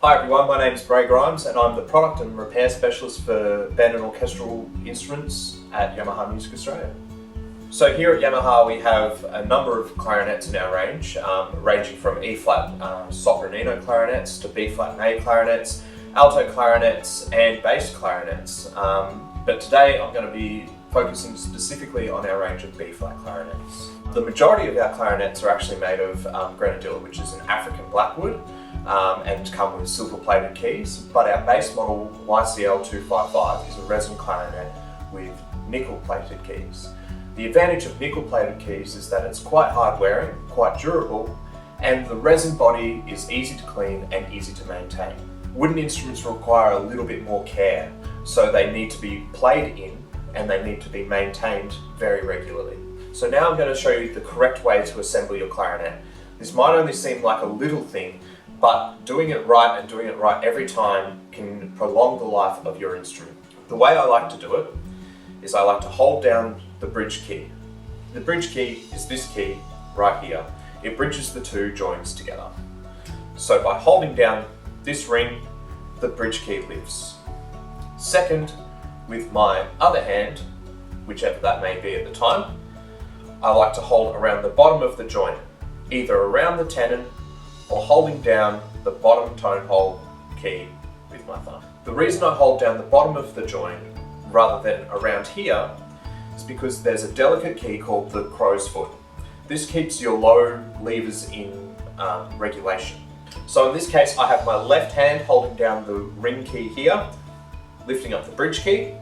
Hi everyone, my name is Bray Grimes and I'm the Product and Repair Specialist for band and orchestral instruments at Yamaha Music Australia. So here at Yamaha we have a number of clarinets in our range, ranging from E-flat sopranino clarinets to B-flat and A clarinets, alto clarinets and bass clarinets. But today I'm going to be focusing specifically on our range of B-flat clarinets. The majority of our clarinets are actually made of grenadilla, which is an African blackwood, and come with silver-plated keys, but our base model YCL 255 is a resin clarinet with nickel-plated keys. The advantage of nickel-plated keys is that it's quite hard-wearing, quite durable, and the resin body is easy to clean and easy to maintain. Wooden instruments require a little bit more care, so they need to be played in and they need to be maintained very regularly. So now I'm going to show you the correct way to assemble your clarinet. This might only seem like a little thing, but doing it right and doing it right every time can prolong the life of your instrument. The way I like to do it is I like to hold down the bridge key. The bridge key is this key right here. It bridges the two joins together. So by holding down this ring, the bridge key lifts. Second, with my other hand, whichever that may be at the time, I like to hold around the bottom of the joint, either around the tenon or holding down the bottom tone hole key with my thumb. The reason I hold down the bottom of the joint rather than around here is because there's a delicate key called the crow's foot. This keeps your low levers in regulation. So in this case I have my left hand holding down the ring key here, lifting up the bridge key,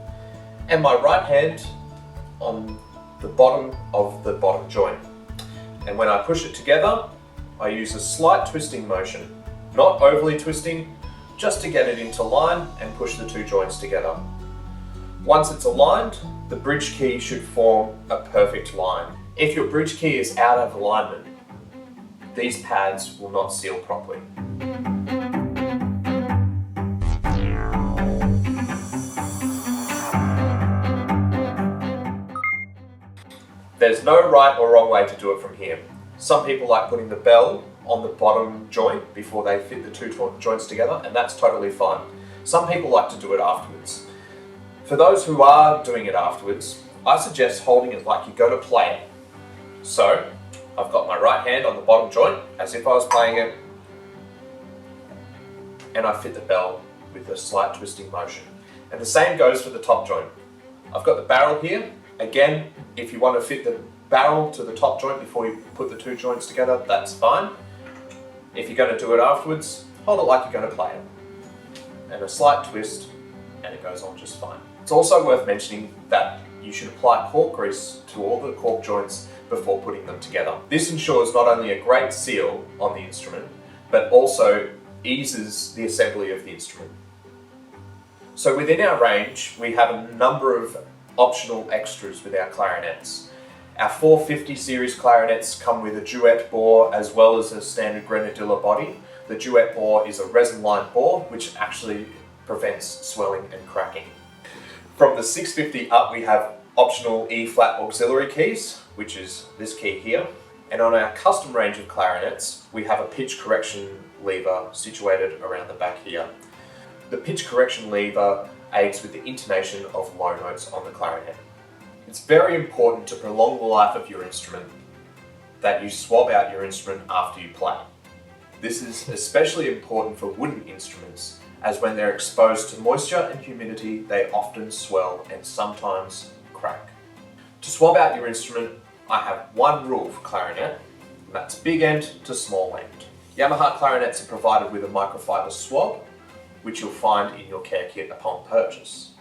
and my right hand on the bottom of the bottom joint. And when I push it together, I use a slight twisting motion, not overly twisting, just to get it into line and push the two joints together. Once it's aligned, the bridge key should form a perfect line. If your bridge key is out of alignment, these pads will not seal properly. There's no right or wrong way to do it from here. Some people like putting the bell on the bottom joint before they fit the two joints together, and that's totally fine. Some people like to do it afterwards. For those who are doing it afterwards, I suggest holding it like you go to play it. So, I've got my right hand on the bottom joint, as if I was playing it, and I fit the bell with a slight twisting motion. And the same goes for the top joint. I've got the barrel here. Again, if you want to fit the barrel to the top joint before you put the two joints together, that's fine. If you're going to do it afterwards, hold it like you're going to play it. And a slight twist, and it goes on just fine. It's also worth mentioning that you should apply cork grease to all the cork joints before putting them together. This ensures not only a great seal on the instrument, but also eases the assembly of the instrument. So within our range, we have a number of optional extras with our clarinets. Our 450 series clarinets come with a duet bore as well as a standard grenadilla body. The duet bore is a resin-lined bore which actually prevents swelling and cracking. From the 650 up we have optional E-flat auxiliary keys, which is this key here. And on our custom range of clarinets we have a pitch correction lever situated around the back here. The pitch correction lever aids with the intonation of low notes on the clarinet. It's very important to prolong the life of your instrument that you swab out your instrument after you play. This is especially important for wooden instruments, as when they're exposed to moisture and humidity, they often swell and sometimes crack. To swab out your instrument, I have one rule for clarinet, and that's big end to small end. Yamaha clarinets are provided with a microfiber swab, which you'll find in your care kit upon purchase.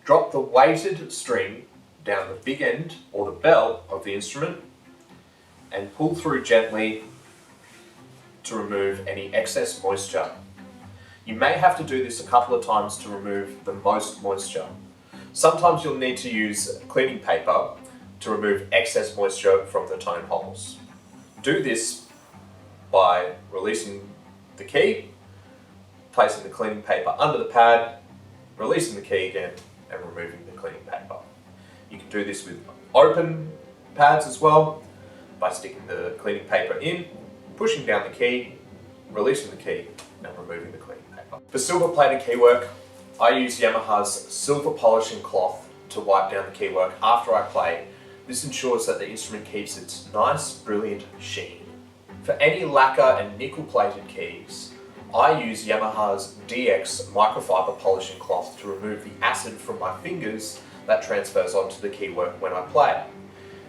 Drop the weighted string down the big end or the bell of the instrument and pull through gently to remove any excess moisture. You may have to do this a couple of times to remove the most moisture. Sometimes you'll need to use cleaning paper to remove excess moisture from the tone holes. Do this by releasing the key, placing the cleaning paper under the pad, releasing the key again, and removing the cleaning paper. You can do this with open pads as well, by sticking the cleaning paper in, pushing down the key, releasing the key and removing the clean paper. For silver plated keywork, I use Yamaha's silver polishing cloth to wipe down the keywork after I play. This ensures that the instrument keeps its nice, brilliant sheen. For any lacquer and nickel plated keys, I use Yamaha's DX microfiber polishing cloth to remove the acid from my fingers that transfers onto the keywork when I play.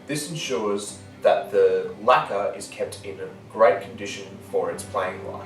This ensures that the lacquer is kept in great condition for its playing life.